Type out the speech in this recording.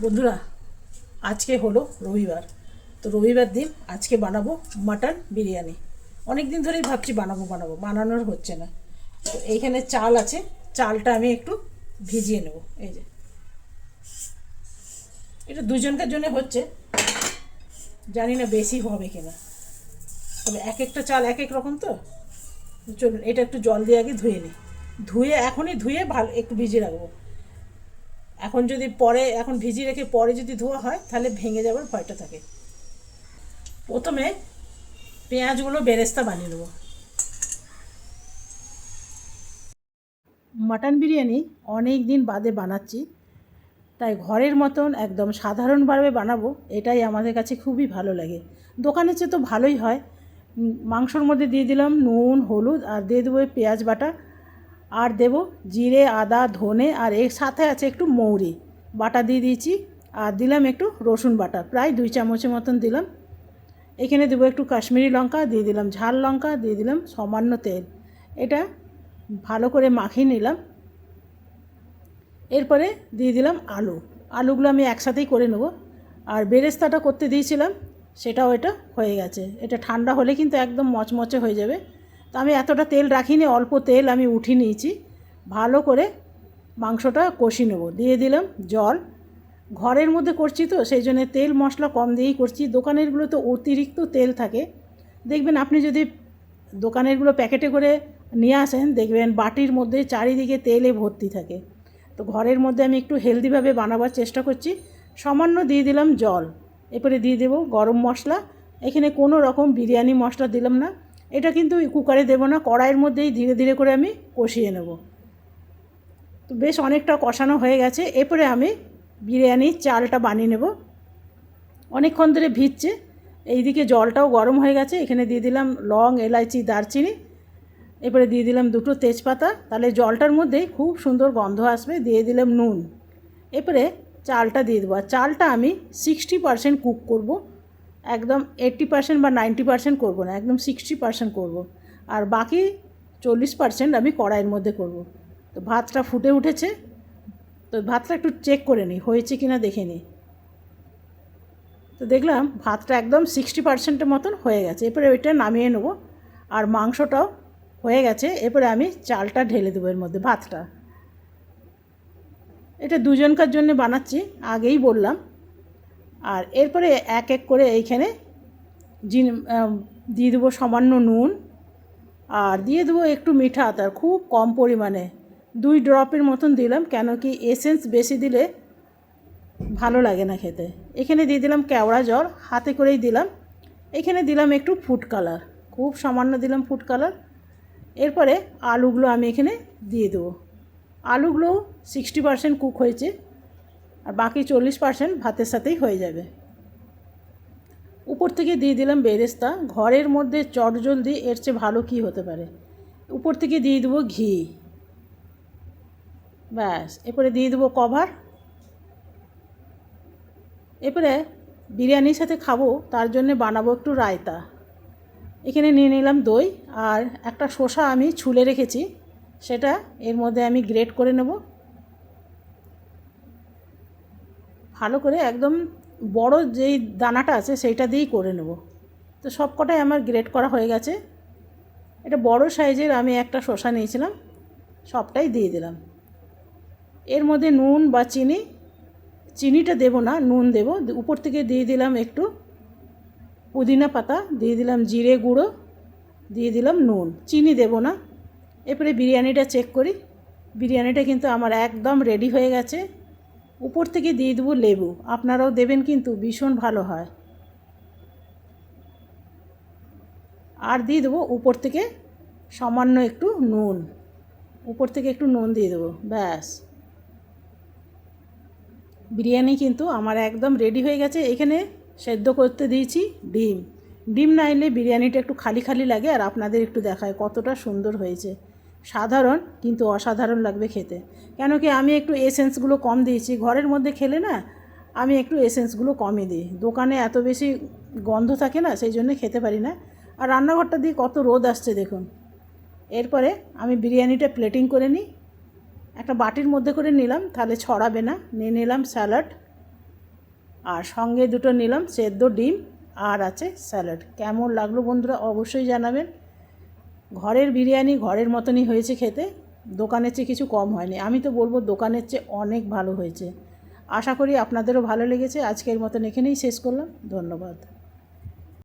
বন্ধুরা, আজকে হলো রবিবার। তো রবিবার দিন আজকে বানাবো মাটন বিরিয়ানি। অনেক দিন ধরেই ভাবছি বানাবো বানানোর হচ্ছে না। তো এইখানে চাল আছে, চালটা আমি একটু ভিজিয়ে নেব। এই যে এটা দুজনকার জন্য হচ্ছে, জানি না বেশি হবে কিনা, তবে এক একটা চাল এক এক রকম। তো চলুন এটা একটু জল দিয়ে আগে ধুয়ে নিই। এখনই ধুয়ে ভালো একটু ভিজিয়ে রাখবো। এখন ভিজিয়ে রেখে পরে যদি ধোয়া হয় তাহলে ভেঙে যাওয়ার ভয়টা থাকে। প্রথমে পেঁয়াজগুলো বেরেস্তা বানিয়ে নেব। মাটন বিরিয়ানি অনেক দিন বাদে বানাচ্ছি, তাই ঘরের মতন একদম সাধারণভাবে বানাবো, এটাই আমাদের কাছে খুবই ভালো লাগে। দোকানের চেয়ে তো ভালোই হয়। মাংসর মধ্যে দিয়ে দিলাম নুন হলুদ, আর দিয়ে দেবো পেঁয়াজ বাটা, আর দেব জিরে আদা ধনে, আর এর সাথে আছে একটু মৌরি বাটা দিয়ে দিয়েছি, আর দিলাম একটু রসুন বাটা, প্রায় 2 চামচের মতন দিলাম। এখানে দেবো একটু কাশ্মীরি লঙ্কা, দিয়ে দিলাম ঝাল লঙ্কা, দিয়ে দিলাম সামান্য তেল। এটা ভালো করে মাখিয়ে নিলাম। এরপরে দিয়ে দিলাম আলুগুলো আমি একসাথেই করে নেব। আর বেরেস্তাটা করতে দিয়েছিলাম, এটা হয়ে গেছে। এটা ঠান্ডা হলে কিন্তু একদম মচমচে হয়ে যাবে। তো আমি এতটা তেল রাখিনি, অল্প তেল আমি উঠিয়ে নিয়েছি। ভালো করে মাংসটা কষিয়ে নেব। দিয়ে দিলাম জল। ঘরের মধ্যে করছি তো সেই জন্য তেল মশলা কম দিয়েই করছি। দোকানেরগুলো তো অতিরিক্ত তেল থাকে। দেখবেন আপনি যদি দোকানেরগুলো প্যাকেটে করে নিয়ে আসেন, দেখবেন বাটির মধ্যে চারিদিকে তেলে ভর্তি থাকে। তো ঘরের মধ্যে আমি একটু হেলদিভাবে বানাবার চেষ্টা করছি। সামান্য দিয়ে দিলাম জল। এরপরে দিয়ে দেবো গরম মশলা। এখানে কোনো রকম বিরিয়ানি মশলা দিলাম না। এটা কিন্তু কুকারে দেবো না, কড়াইয়ের মধ্যেই ধীরে ধীরে করে আমি কষিয়ে নেব। তো বেশ অনেকটা কষানো হয়ে গেছে। এরপরে আমি বিরিয়ানির চালটা বানিয়ে নেব। অনেকক্ষণ ধরে ভিজছে, এইদিকে জলটাও গরম হয়ে গেছে। এখানে দিয়ে দিলাম লং এলাচি দারচিনি, এরপরে দিয়ে দিলাম 2টো তেজপাতা, তাহলে জলটার মধ্যে খুব সুন্দর গন্ধ আসবে। দিয়ে দিলাম নুন। এরপরে চালটা দিয়ে দেবো। আর চালটা আমি 60% কুক করব, একদম 80% বা 90% করব না, একদম 60% করব। আর বাকি 40% আমি কড়াইয়ের মধ্যে করব। তো ভাতটা ফুটে উঠেছে, তো ভাতটা একটু চেক করে নিই হয়েছে কি না দেখে নিই। তো দেখলাম ভাতটা একদম 60%-এর মতন হয়ে গেছে। এরপরে ওইটা নামিয়ে নেব। আর মাংসটাও হয়ে গেছে। এরপরে আমি চালটা ঢেলে দেবো এর মধ্যে, ভাতটা। এটা দুজনকার জন্য বানাচ্ছি, আগেই বললাম। আর এরপরে এক এক করে এইখানে দিয়ে দেবো সামান্য নুন, আর দিয়ে দেবো একটু মিঠা আতর, খুব কম পরিমাণে 2 ড্রপের মতন দিলাম, কেন কি এসেন্স বেশি দিলে ভালো লাগে না খেতে। এখানে দিয়ে দিলাম কেওড়া জল, হাতে করেই দিলাম। এখানে দিলাম একটু ফুড কালার, খুব সামান্য দিলাম ফুড কালার। এরপরে আলুগুলো আমি এখানে দিয়ে দেবো। আলুগুলো 60% কুক হয়েছে, আর বাকি 40% ভাতের সাথেই হয়ে যাবে। উপর থেকে দিয়ে দিলাম বেরেস্তা। ঘরের মধ্যে চটজলদি এর চেয়ে ভালো কী হতে পারে। উপর থেকে দিয়ে দেবো ঘি, ব্যাস। এরপরে দিয়ে দেবো কভার। এরপরে বিরিয়ানির সাথে খাবো, তার জন্যে বানাবো একটু রায়তা। এখানে নিয়ে নিলাম দই, আর একটা শসা আমি ছুলে রেখেছি, সেটা এর মধ্যে আমি গ্রেট করে নেব। ভালো করে একদম বড় যেই দানাটা আছে সেইটা দিয়েই করে নেব। তো সব কটাই আমার গ্রেট করা হয়ে গেছে। এটা বড় সাইজের আমি একটা শসা নিয়েছিলাম, সবটাই দিয়ে দিলাম। এর মধ্যে নুন বা চিনিটা দেব না, নুন দেব। উপর থেকে দিয়ে দিলাম একটু পুদিনা পাতা, দিয়ে দিলাম জিরে গুঁড়ো, দিয়ে দিলাম নুন, চিনি দেব না। এরপরে বিরিয়ানিটা চেক করি। বিরিয়ানিটা কিন্তু আমার একদম রেডি হয়ে গেছে। উপর থেকে দিয়ে দেবো লেবু, আপনারাও দেবেন কিন্তু ভীষণ ভালো হয়। আর দিয়ে দেবো উপর থেকে সামান্য একটু নুন, উপর থেকে একটু নুন দিয়ে দেবো, ব্যাস। বিরিয়ানি কিন্তু আমার একদম রেডি হয়ে গেছে। এখানে সেদ্ধ করতে দিয়েছি ডিম না এলে বিরিয়ানিটা একটু খালি খালি লাগে। আর আপনাদের একটু দেখায় কতটা সুন্দর হয়েছে। সাধারণ কিন্তু অসাধারণ লাগবে খেতে, কেন কি আমি একটু এসেন্সগুলো কম দিয়েছি। ঘরের মধ্যে খেলে না আমি একটু এসেন্সগুলো কমই দিই, দোকানে এত বেশি গন্ধ থাকে না, সেই জন্য খেতে পারি না। আর রান্নাঘরটা দিয়ে কত রোদ আসছে দেখুন। এরপরে আমি বিরিয়ানিটা প্লেটিং করে নিই, একটা বাটির মধ্যে করে নিলাম, তাহলে ছড়াবে না। নিয়ে নিলাম স্যালাড, আর সঙ্গে দুটো নিলাম সেদ্ধ ডিম, আর আছে স্যালাড। কেমন লাগলো বন্ধুরা অবশ্যই জানাবেন। ঘরের বিরিয়ানি ঘরের মতনই হয়েছে খেতে, দোকানের চেয়ে কিছু কম হয়নি। আমি তো বলবো দোকানের চেয়ে অনেক ভালো হয়েছে। আশা করি আপনাদেরও ভালো লেগেছে। আজকের মতন এখানেই শেষ করলাম। ধন্যবাদ।